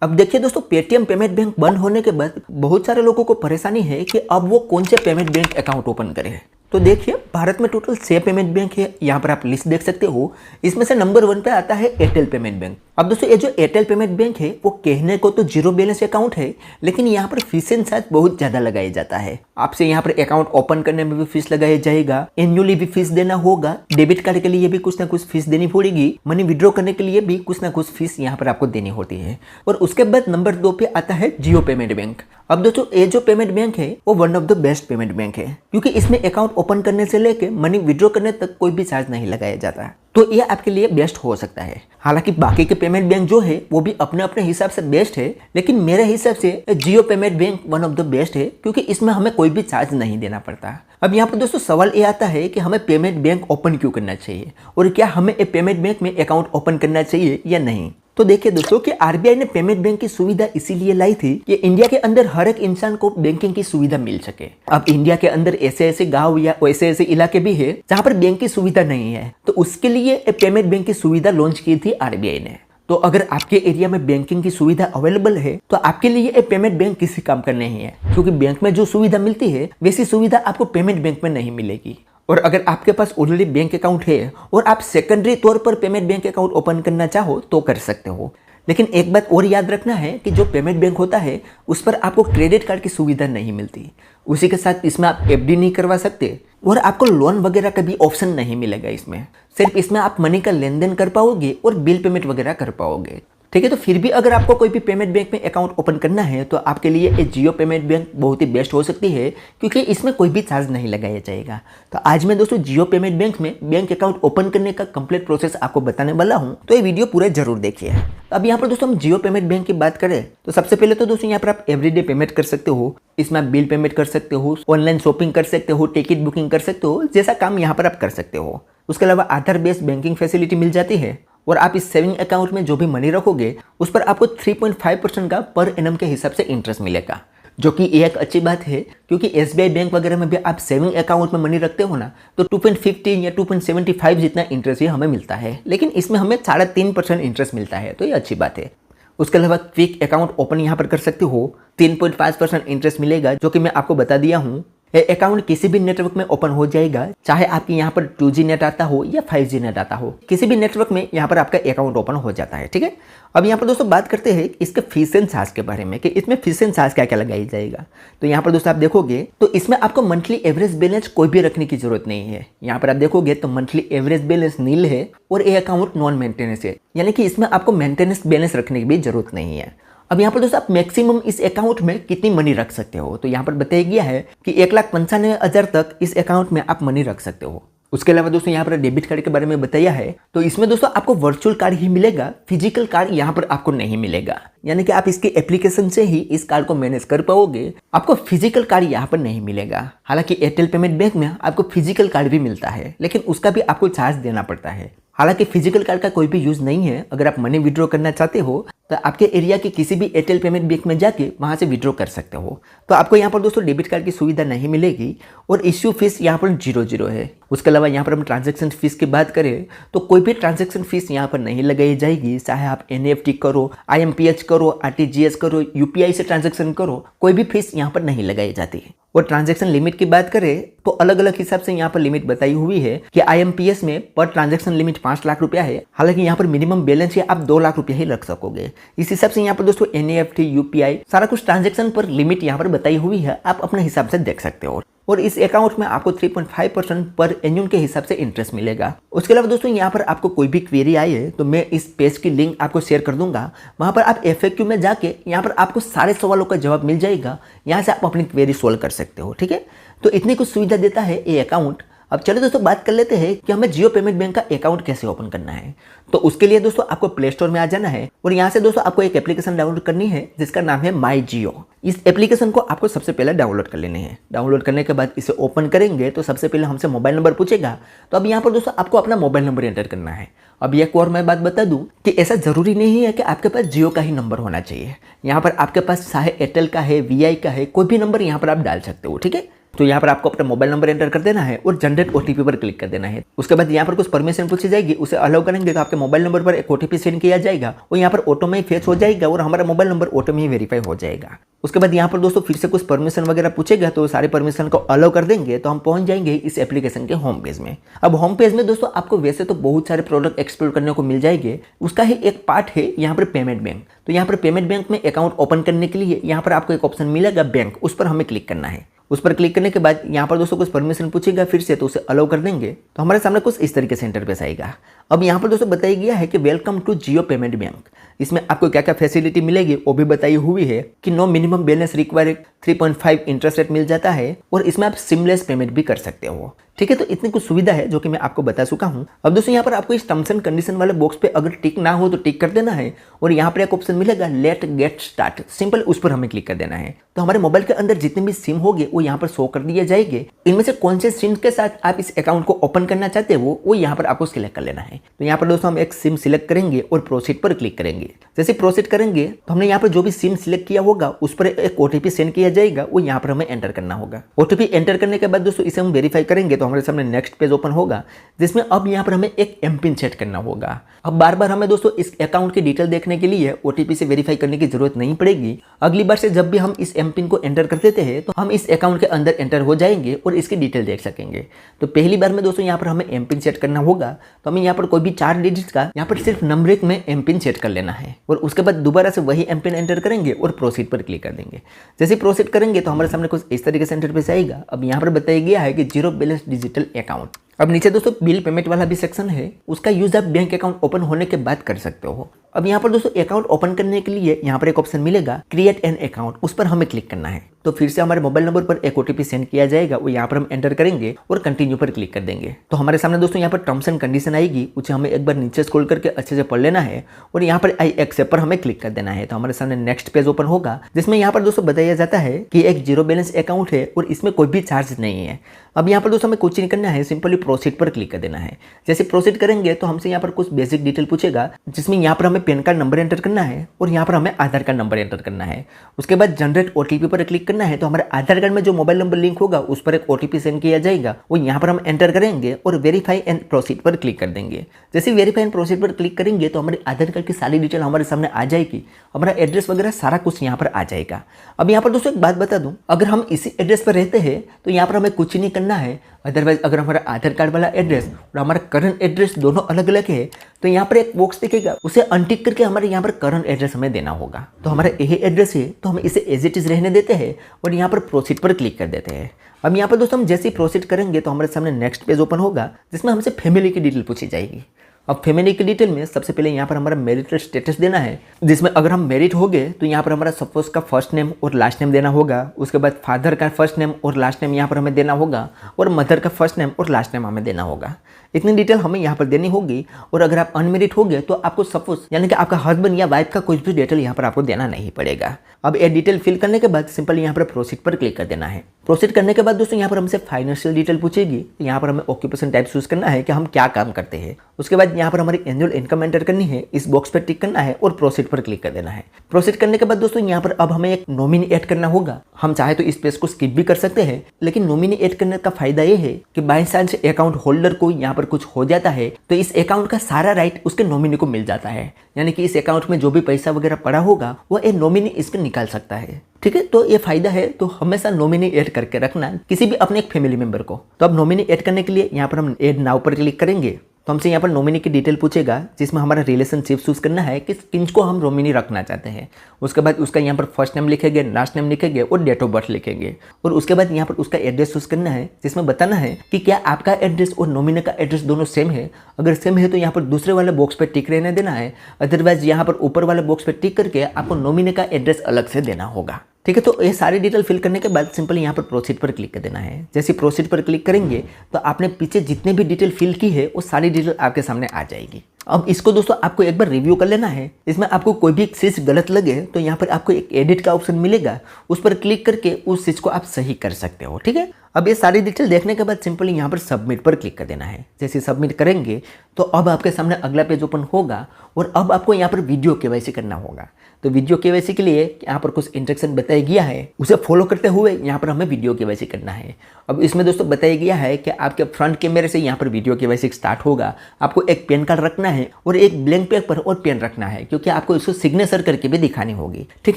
अब देखिए दोस्तों, पेटीएम पेमेंट बैंक बंद होने के बाद बहुत सारे लोगों को परेशानी है कि अब वो कौन से पेमेंट बैंक अकाउंट ओपन करें। तो देखिए, भारत में टोटल 6 पेमेंट बैंक है। यहाँ पर आप लिस्ट देख सकते हो। इसमें से नंबर 1 पे आता है एयरटेल पेमेंट बैंक। अब दोस्तों, ये जो एयरटेल पेमेंट बैंक है वो कहने को तो जीरो बैलेंस अकाउंट है, लेकिन यहाँ पर फीस एंड चार्ज बहुत ज्यादा लगाया जाता है। आपसे यहाँ पर अकाउंट ओपन करने में भी फीस लगाया जाएगा, एनुअली भी फीस देना होगा, डेबिट कार्ड के लिए भी कुछ ना कुछ फीस देनी पड़ेगी, मनी विड्रॉ करने के लिए भी कुछ ना कुछ फीस यहाँ पर आपको देनी होती है। और उसके बाद नंबर 2 पे आता है जियो पेमेंट बैंक। अब दोस्तों, ये जो पेमेंट बैंक है वो one of the best payment bank है, क्योंकि इसमें अकाउंट ओपन करने से लेके मनी विड्रॉ करने तक कोई भी चार्ज नहीं लगाया जाता। तो ये आपके लिए बेस्ट हो सकता है। हालांकि बाकी के पेमेंट बैंक जो है वो भी अपने अपने हिसाब से बेस्ट है, लेकिन मेरे हिसाब से Jio payment bank one of the best है, क्योंकि इसमें हमें कोई भी चार्ज नहीं देना पड़ता। अब यहाँ पर दोस्तों सवाल ये आता है कि हमें पेमेंट बैंक ओपन क्यों करना चाहिए, और क्या हमें ये पेमेंट बैंक में अकाउंट ओपन करना चाहिए या नहीं। तो देखिए दोस्तों कि आरबीआई ने पेमेंट बैंक की सुविधा इसीलिए लाई थी कि इंडिया के अंदर हर एक इंसान को बैंकिंग की सुविधा मिल सके। अब इंडिया के अंदर ऐसे ऐसे गांव या ऐसे इलाके भी है जहां पर बैंक की सुविधा नहीं है, तो उसके लिए पेमेंट बैंक की सुविधा लॉन्च की थी आरबीआई ने। तो अगर आपके एरिया में बैंकिंग की सुविधा अवेलेबल है तो आपके लिए ये पेमेंट बैंक किसी काम का नहीं है, क्योंकि बैंक में जो सुविधा मिलती है वैसी सुविधा आपको पेमेंट बैंक में नहीं मिलेगी। और अगर आपके पास ऑलरेडी बैंक अकाउंट है और आप सेकेंडरी तौर पर पेमेंट बैंक अकाउंट ओपन करना चाहो तो कर सकते हो। लेकिन एक बात और याद रखना है कि जो पेमेंट बैंक होता है उस पर आपको क्रेडिट कार्ड की सुविधा नहीं मिलती। उसी के साथ इसमें आप एफडी नहीं करवा सकते और आपको लोन वगैरह का भी ऑप्शन नहीं मिलेगा। इसमें सिर्फ इसमें आप मनी का लेन देन कर पाओगे और बिल पेमेंट वगैरह कर पाओगे। ठीक है, तो फिर भी अगर आपको कोई भी पेमेंट बैंक में अकाउंट ओपन करना है तो आपके लिए ये जियो पेमेंट बैंक बहुत ही बेस्ट हो सकती है, क्योंकि इसमें कोई भी चार्ज नहीं लगाया जाएगा। तो आज मैं दोस्तों जियो पेमेंट बैंक में बैंक अकाउंट ओपन करने का कंप्लीट प्रोसेस आपको बताने वाला हूं, तो ये वीडियो पूरा जरूर देखिए। अब यहाँ पर दोस्तों हम जियो पेमेंट बैंक की बात करें तो सबसे पहले तो दोस्तों यहाँ पर आप एवरीडे पेमेंट कर सकते हो। इसमें आप बिल पेमेंट कर सकते हो, ऑनलाइन शॉपिंग कर सकते हो, टिकट बुकिंग कर सकते हो, जैसा काम यहाँ पर आप कर सकते हो। उसके अलावा आधार बेस्ड बैंकिंग फैसिलिटी मिल जाती है, और आप इस सेविंग अकाउंट में जो भी मनी रखोगे उस पर आपको 3.5% का पर एनम के हिसाब से इंटरेस्ट मिलेगा, जो कि एक अच्छी बात है, क्योंकि एसबीआई बैंक वगैरह में भी आप सेविंग अकाउंट में मनी रखते हो ना, तो 2.15 या 2.75 जितना इंटरेस्ट ही हमें मिलता है, लेकिन इसमें हमें 3.5% इंटरेस्ट मिलता है, तो ये अच्छी बात है। उसके अलावा क्विक अकाउंट ओपन यहाँ पर कर सकते हो, 3.5% इंटरेस्ट मिलेगा, जो कि मैं आपको बता दिया हूँ। ये अकाउंट किसी भी नेटवर्क में ओपन हो जाएगा, चाहे आपके यहाँ पर 2G नेट आता हो या 5G नेट आता हो, किसी भी नेटवर्क में यहाँ पर आपका अकाउंट ओपन हो जाता है। ठीक है, अब यहाँ पर दोस्तों बात करते हैं इसके फीस एंड चार्ज के बारे में कि इसमें फीस एंड चार्ज क्या क्या लगाई जाएगा। तो यहाँ पर दोस्तों आप देखोगे तो इसमें आपको मंथली एवरेज बैलेंस कोई भी रखने की जरूरत नहीं है। यहाँ पर आप देखोगे तो मंथली एवरेज बैलेंस नील है और ये अकाउंट नॉन मेंटेनेंस है, यानी कि इसमें आपको मेंटेनेंस बैलेंस रखने की भी जरूरत नहीं है। अब यहाँ पर दोस्तों आप मैक्सिमम इस अकाउंट में कितनी मनी रख सकते हो, तो यहाँ पर बताया गया है कि 1,95,000 तक इस अकाउंट में आप मनी रख सकते हो। उसके अलावा दोस्तों यहाँ पर डेबिट कार्ड के बारे में बताया है, तो इसमें दोस्तों आपको वर्चुअल कार्ड ही मिलेगा, फिजिकल कार्ड यहाँ पर आपको नहीं मिलेगा, यानी कि आप इसके एप्लीकेशन से ही इस कार्ड को मैनेज कर पाओगे, आपको फिजिकल कार्ड यहाँ पर नहीं मिलेगा। हालांकि एयरटेल पेमेंट बैंक में आपको फिजिकल कार्ड भी मिलता है, लेकिन उसका भी आपको चार्ज देना पड़ता है। हालांकि फिजिकल कार्ड का कोई भी यूज नहीं है। अगर आप मनी विड्रॉ करना चाहते हो तो आपके एरिया के किसी भी एयरटेल पेमेंट बैंक में जाके वहां से विड्रॉ कर सकते हो। तो आपको यहाँ पर दोस्तों डेबिट कार्ड की सुविधा नहीं मिलेगी और इश्यू फीस यहाँ पर 0 है। उसके अलावा यहाँ पर हम ट्रांजैक्शन फीस की बात करें तो कोई भी ट्रांजैक्शन फीस यहाँ पर नहीं लगाई जाएगी, चाहे आप एनईएफटी करो, IMPH करो, आरटीजीएस करो, यूपीआई से ट्रांजैक्शन करो, कोई भी फीस यहाँ पर नहीं लगाई जाती। और ट्रांजैक्शन लिमिट की बात करें तो अलग अलग हिसाब से यहाँ पर लिमिट बताई हुई है कि IMPS में पर ट्रांजैक्शन लिमिट 5 लाख रुपया है। हालांकि यहाँ पर मिनिमम बैलेंस है आप 2 लाख रुपया ही रख सकोगे। इस हिसाब से यहाँ पर दोस्तों एनईएफटी, यूपीआई सारा कुछ ट्रांजैक्शन पर लिमिट यहाँ पर बताई हुई है, आप अपने हिसाब से देख सकते हो। और इस अकाउंट में आपको 3.5% पर एन्यूम के हिसाब से इंटरेस्ट मिलेगा। उसके अलावा दोस्तों यहाँ पर आपको कोई भी क्वेरी आई है तो मैं इस पेज की लिंक आपको शेयर कर दूंगा, वहां पर आप FAQ में जाके यहाँ पर आपको सारे सवालों का जवाब मिल जाएगा, यहाँ से आप अपनी क्वेरी सोल्व कर सकते हो। ठीक है, तो इतनी कुछ सुविधा देता है ये अकाउंट। अब चलो दोस्तों बात कर लेते हैं कि हमें जियो पेमेंट बैंक का अकाउंट कैसे ओपन करना है। तो उसके लिए दोस्तों आपको प्ले स्टोर में आ जाना है और यहाँ से दोस्तों आपको एक एप्लीकेशन डाउनलोड करनी है जिसका नाम है माई जियो। इस एप्लीकेशन को आपको सबसे पहले डाउनलोड कर लेने हैं। डाउनलोड करने के बाद इसे ओपन करेंगे तो सबसे पहले हमसे मोबाइल नंबर पूछेगा। तो अब यहाँ पर दोस्तों आपको अपना मोबाइल नंबर एंटर करना है। अब एक और मैं बात बता दूं कि ऐसा जरूरी नहीं है कि आपके पास जियो का ही नंबर होना चाहिए। यहाँ पर आपके पास चाहे एयरटेल का है, VI का है, कोई भी नंबर यहाँ पर आप डाल सकते हो। ठीक है, तो यहाँ पर आपको अपना मोबाइल नंबर एंटर कर देना है और जनरेट ओटीपी पर क्लिक कर देना है। उसके बाद यहाँ पर कुछ परमिशन पूछी जाएगी, उसे अलाउ करेंगे तो आपके मोबाइल नंबर पर एक ओटीपी सेंड किया जाएगा और यहाँ पर ऑटो में ही फेच हो जाएगा और हमारा मोबाइल नंबर ऑटो में ही वेरीफाई हो जाएगा। उसके बाद यहाँ पर दोस्तों फिर से कुछ परमिशन वगैरह पूछेगा, तो सारे परमिशन को अलाउ कर देंगे तो हम पहुंच जाएंगे इस एप्लीकेशन के होम पेज में। अब होम पेज में दोस्तों आपको वैसे तो बहुत सारे प्रोडक्ट एक्सप्लोर करने को मिल जाएंगे, उसका ही एक पार्ट है यहाँ पर पेमेंट बैंक। तो यहाँ पर पेमेंट बैंक में अकाउंट ओपन करने के लिए यहाँ पर आपको एक ऑप्शन मिलेगा बैंक, उस पर हमें क्लिक करना है। उस पर क्लिक करने के बाद यहाँ पर दोस्तों कुछ परमिशन पूछेगा फिर से, तो उसे अलाउ कर देंगे तो हमारे सामने कुछ इस तरीके से इंटरफेस आएगा। अब यहाँ पर दोस्तों बताया गया है कि welcome to Jio payment bank. इसमें आपको क्या क्या फैसिलिटी मिलेगी वो भी बताई हुई है कि no minimum balance required, 3.5 interest rate मिल जाता है और इसमें आप सिमलेस पेमेंट भी कर सकते हो। ठीक है, तो इतनी कुछ सुविधा है जो कि मैं आपको बता चुका हूँ। अब दोस्तों यहाँ पर आपको इस टर्म्स एंड कंडीशन वाले बॉक्स पे अगर टिक ना हो तो टिक कर देना है और यहाँ पर एक ऑप्शन मिलेगा लेट गेट स्टार्ट, सिंपल उस पर हमें क्लिक कर देना है। तो हमारे मोबाइल के अंदर जितने भी सिम होंगे वो यहाँ पर शो कर दिए जाएंगे। इनमें से कौन से सिम के साथ आप इस अकाउंट को ओपन करना चाहते हो वो यहाँ पर आपको सिलेक्ट कर लेना है। तो यहाँ पर दोस्तों हम एक सिम सिलेक्ट करेंगे और प्रोसीड पर क्लिक करेंगे। जैसे प्रोसीड करेंगे तो हमने यहाँ पर जो भी सिम सिलेक्ट किया होगा उस पर एक ओटीपी सेंड किया जाएगा, वो यहाँ पर हमें एंटर करना होगा। ओटीपी एंटर करने के बाद दोस्तों इसे हम वेरीफाई करेंगे तो हमारे सामने नेक्स्ट पेज ओपन होगा, जिसमें अब यहाँ पर हमें एक एमपिन सेट करना होगा। अब बार बार हमें दोस्तों इस अकाउंट की डिटेल देखने के लिए ओटीपी से वेरीफाई करने की जरूरत नहीं पड़ेगी। अगली बार से जब भी हम इस एमपिन को एंटर कर देते हैं तो हम इस अकाउंट के अंदर एंटर हो जाएंगे और इसकी डिटेल देख सकेंगे। तो पहली बार में दोस्तों यहाँ पर हमें एमपिन सेट करना होगा, तो हमें यहाँ पर कोई भी 4 डिजिट का यहाँ पर सिर्फ नंबरिक में एमपिन सेट कर लेना है और उसके बाद दोबारा से वही एमपिन एंटर करेंगे और प्रोसीड पर क्लिक कर देंगे। जैसे प्रोसीड करेंगे तो हमारे सामने कुछ इस तरीके से इंटरफेस आएगा। अब यहाँ पर बताया गया है कि जीरो बैलेंस डिजिटल अकाउंट। अब नीचे दोस्तों बिल पेमेंट वाला भी सेक्शन है, उसका यूज आप बैंक अकाउंट ओपन होने के बाद कर सकते हो। अब यहाँ पर दोस्तों अकाउंट ओपन करने के लिए यहाँ पर एक ऑप्शन मिलेगा क्रिएट एन अकाउंट, उस पर हमें क्लिक करना है। तो फिर से हमारे मोबाइल नंबर पर एक ओटीपी सेंड किया जाएगा, वो यहाँ पर हम एंटर करेंगे और कंटिन्यू पर क्लिक कर देंगे। तो हमारे सामने दोस्तों यहाँ पर टर्म्स एंड कंडीशन आएगी, उसे हमें एक बार नीचे स्क्रॉल करके अच्छे से पढ़ लेना है और यहाँ पर आई एक्सेप्ट पर हमें क्लिक कर देना है। तो हमारे सामने नेक्स्ट पेज ओपन होगा, जिसमें यहाँ पर दोस्तों बताया जाता है कि एक जीरो बैलेंस अकाउंट है और इसमें कोई भी चार्ज नहीं है। अब यहाँ पर दोस्तों हमें कुछ नहीं करना है, सिंपली प्रोसीड पर क्लिक कर देना है। जैसे प्रोसीड करेंगे तो हमसे यहाँ पर कुछ बेसिक डिटेल पूछेगा, जिसमें यहाँ पर हमें पैन कार्ड नंबर एंटर करना है और यहाँ पर हमें आधार कार्ड नंबर एंटर करना है। उसके बाद जनरेट ओटीपी पर क्लिक करना है। तो हमारे आधार कार्ड में जो मोबाइल नंबर लिंक होगा उस पर एक ओटीपी सेंड किया जाएगा, वो यहाँ पर हम एंटर करेंगे और वेरीफाई एंड प्रोसीड पर क्लिक कर देंगे। जैसे वेरीफाई एंड प्रोसीड पर क्लिक करेंगे तो हमारे आधार कार्ड की सारी डिटेल हमारे सामने आ जाएगी, हमारा एड्रेस वगैरह सारा कुछ यहाँ पर आ जाएगा। अब यहाँ पर दोस्तों एक बात बता दूं, अगर हम इसी एड्रेस पर रहते हैं तो यहाँ पर हमें कुछ नहीं करना है। अदरवाइज अगर हमारा आधार कार्ड वाला एड्रेस और हमारा करंट एड्रेस दोनों अलग अलग है तो यहाँ पर एक बॉक्स दिखेगा, उसे अनटिक करके हमारे यहाँ पर करंट एड्रेस हमें देना होगा। तो हमारा यही एड्रेस है तो हम इसे एज इट इज रहने देते हैं और यहाँ पर प्रोसीड पर क्लिक कर देते हैं। अब यहाँ पर दोस्तों हम जैसे ही प्रोसीड करेंगे तो हमारे सामने नेक्स्ट पेज ओपन होगा, जिसमें हमसे फैमिली की डिटेल पूछी जाएगी। अब फैमिली की डिटेल में सबसे पहले यहाँ पर हमारा मैरिटल स्टेटस देना है, जिसमें अगर हम मैरिड हो गए तो यहाँ पर हमारा सपोज का फर्स्ट नेम और लास्ट नेम देना होगा। उसके बाद फादर का फर्स्ट नेम और लास्ट नेम यहाँ पर हमें देना होगा और मदर का फर्स्ट नेम और लास्ट नेम हमें देना होगा। इतनी डिटेल हमें यहाँ पर देनी होगी। और अगर आप अनमेरिड हो गए तो आपको सपोज यानी कि आपका हस्बैंड या वाइफ का कुछ भी डिटेल यहाँ पर आपको देना नहीं पड़ेगा। अब ये डिटेल फिल करने के बाद सिंपल यहाँ पर प्रोसीड पर क्लिक कर देना है। प्रोसीड करने के बाद दोस्तों यहाँ पर हमसे फाइनेंशियल डिटेल पूछेगी, तो यहाँ पर हमें ऑक्यूपेशन टाइप चूज करना है कि हम क्या काम करते हैं। उसके बाद यहाँ पर हमारी एनुअल इनकम एंटर करनी है, इस बॉक्स पर टिक करना है और प्रोसीड पर क्लिक कर देना है। प्रोसीड करने के बाद दोस्तों यहाँ पर अब हमें एक नॉमिनी ऐड करना होगा। हम चाहे तो इस पेज को स्किप भी कर सकते हैं, लेकिन नॉमिनी ऐड करने का फायदा ये है कि बाय चांस अकाउंट होल्डर को यहाँ पर कुछ हो जाता है तो इस अकाउंट का सारा राइट उसके नॉमिनी को मिल जाता है, यानी कि इस अकाउंट में जो भी पैसा वगैरह पड़ा होगा वो एक नॉमिनी इसको निकाल सकता है। ठीक है, तो ये फायदा है, तो हमेशा नॉमिनी ऐड करके रखना किसी भी अपने एक फैमिली मेंबर को। तो अब नॉमिनी ऐड करने के लिए यहाँ पर हम ऐड नाउ पर क्लिक करेंगे। तो हमसे यहाँ पर नॉमिनी की डिटेल पूछेगा, जिसमें हमारा रिलेशनशिप चूज करना है कि किसको हम नॉमिनी रखना चाहते हैं। उसके बाद उसका यहाँ पर फर्स्ट नेम लिखेंगे, लास्ट नेम लिखेंगे और डेट ऑफ बर्थ लिखेंगे। और उसके बाद यहाँ पर उसका एड्रेस चूज करना है, जिसमें बताना है कि क्या आपका एड्रेस और नॉमिनी का एड्रेस दोनों सेम है। अगर सेम है तो यहाँ पर दूसरे वाले बॉक्स पर टिक रहने देना है, अदरवाइज यहाँ पर ऊपर वाले बॉक्स पर टिक करके आपको नॉमिनी का एड्रेस अलग से देना होगा। ठीक है, तो ये सारी डिटेल फिल करने के बाद सिंपल यहाँ पर प्रोसीड पर क्लिक कर देना है। जैसे प्रोसीड पर क्लिक करेंगे तो आपने पीछे जितने भी डिटेल फिल की है वो सारी डिटेल आपके सामने आ जाएगी। अब इसको दोस्तों आपको एक बार रिव्यू कर लेना है। इसमें आपको कोई भी चीज़ गलत लगे तो यहाँ पर आपको एक एडिट का ऑप्शन मिलेगा, उस पर क्लिक करके उस चीज़ को आप सही कर सकते हो। ठीक है, अब ये सारी डिटेल देखने के बाद सिंपली यहाँ पर सबमिट पर क्लिक कर देना है। जैसे सबमिट करेंगे तो अब आपके सामने अगला पेज ओपन होगा और अब आपको यहाँ पर वीडियो केवाईसी करना होगा। तो वीडियो केवाईसी के लिए यहाँ पर कुछ इंस्ट्रक्शन बताया गया है, उसे फॉलो करते हुए यहाँ पर हमें वीडियो केवाईसी करना है। अब इसमें दोस्तों बताया गया है कि आपके फ्रंट कैमरे से यहाँ पर वीडियो केवाईसी स्टार्ट होगा। आपको एक पेन कार्ड रखना है और एक ब्लैंक पेपर और पेन रखना है, क्योंकि आपको इसको सिग्नेचर करके भी दिखानी होगी। ठीक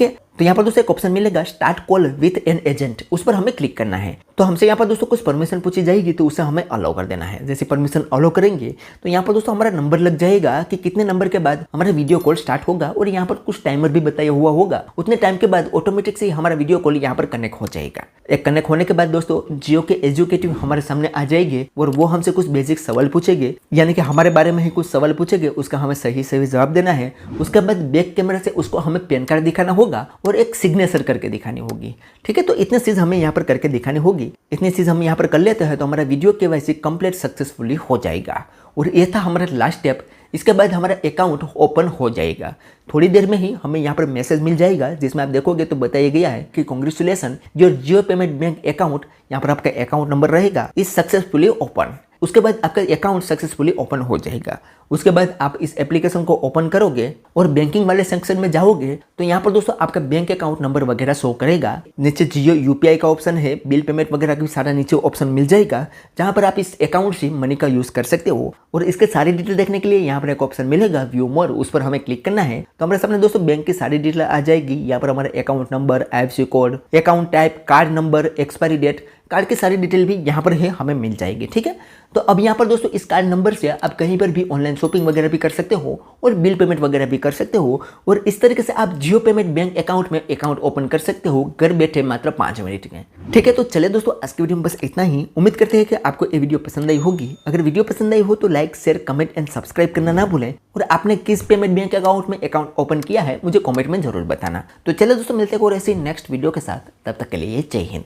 है, तो यहाँ पर दोस्तों एक ऑप्शन मिलेगा start call with an agent, उस पर हमें क्लिक करना है। तो हमसे यहाँ पर दोस्तों कुछ परमिशन पूछी जाएगी, तो उसे हमें अलाउ कर देना है। जैसे परमिशन अलाउ करेंगे तो यहाँ पर दोस्तों हमारा नंबर लग जाएगा कि कितने नंबर के बाद हमारा वीडियो कॉल स्टार्ट होगा, और यहाँ पर कुछ टाइमर भी बताया हुआ होगा। उतने टाइम के बाद ऑटोमेटिक से हमारा वीडियो कॉल यहाँ पर कनेक्ट हो जाएगा। एक कनेक्ट होने के बाद दोस्तों जियो के एजुकेटिव हमारे सामने आ जाएंगे और वो हमसे कुछ बेसिक सवाल पूछेंगे, यानी कि हमारे बारे में ही कुछ सवाल पूछेंगे, उसका हमें सही सही जवाब देना है। उसके बाद बैक कैमरा से उसको हमें पेन कार्ड दिखाना होगा और एक सिग्नेचर करके दिखानी होगी। ठीक है, तो इतनी चीज हमें यहाँ पर करके दिखानी होगी। इतनी चीज हम यहाँ पर कर लेते हैं तो हमारा वीडियो केवाईसी कंप्लीट सक्सेसफुली हो जाएगा। और ये था हमारा लास्ट स्टेप। इसके बाद हमारा अकाउंट ओपन हो जाएगा। थोड़ी देर में ही हमें यहाँ पर मैसेज मिल जाएगा, जिसमें आप देखोगे तो बताया गया है कि congratulation your Jio payment bank account, यहाँ पर आपका अकाउंट नंबर रहेगा, इज सक्सेसफुली ओपन। उसके बाद आपका अकाउंट सक्सेसफुली ओपन हो जाएगा। उसके बाद आप इस एप्लीकेशन को ओपन करोगे और बैंकिंग वाले सेक्शन में जाओगे तो यहाँ पर दोस्तों आपका बैंक अकाउंट नंबर वगैरह शो करेगा। नीचे जियो यूपीआई का ऑप्शन है, बिल पेमेंट वगैरह का भी सारा नीचे ऑप्शन मिल जाएगा, जहाँ पर आप इस अकाउंट से मनी का यूज कर सकते हो। और इसके सारी डिटेल देखने के लिए यहाँ पर एक ऑप्शन मिलेगा व्यू मोर, उस पर हमें क्लिक करना है। तो हमारे सामने दोस्तों बैंक की सारी डिटेल आ जाएगी। यहाँ पर हमारा account number, IFSC code, account type, card number, expiry date, card की सारी डिटेल भी यहाँ पर है हमें मिल जाएगी। ठीक है, तो अब यहाँ पर दोस्तों इस कार्ड नंबर से आप कहीं पर भी ऑनलाइन शॉपिंग वगैरह भी कर सकते हो और बिल पेमेंट वगैरह भी कर सकते हो। और इस तरीके से आप जियो पेमेंट बैंक अकाउंट में अकाउंट ओपन कर सकते हो घर बैठे मात्र 5 मिनट में। ठीक है, तो चले दोस्तों आज की वीडियो में बस इतना ही। उम्मीद करते हैं कि आपको ये वीडियो पसंद आई होगी। अगर वीडियो पसंद आई हो तो like, share, comment and subscribe करना ना भूलें। और आपने किस पेमेंट बैंक अकाउंट में अकाउंट ओपन किया है मुझे कॉमेंट में जरूर बताना। तो चले दोस्तों मिलते हैं और ऐसी नेक्स्ट वीडियो के साथ, तब तक के लिए जय हिंद।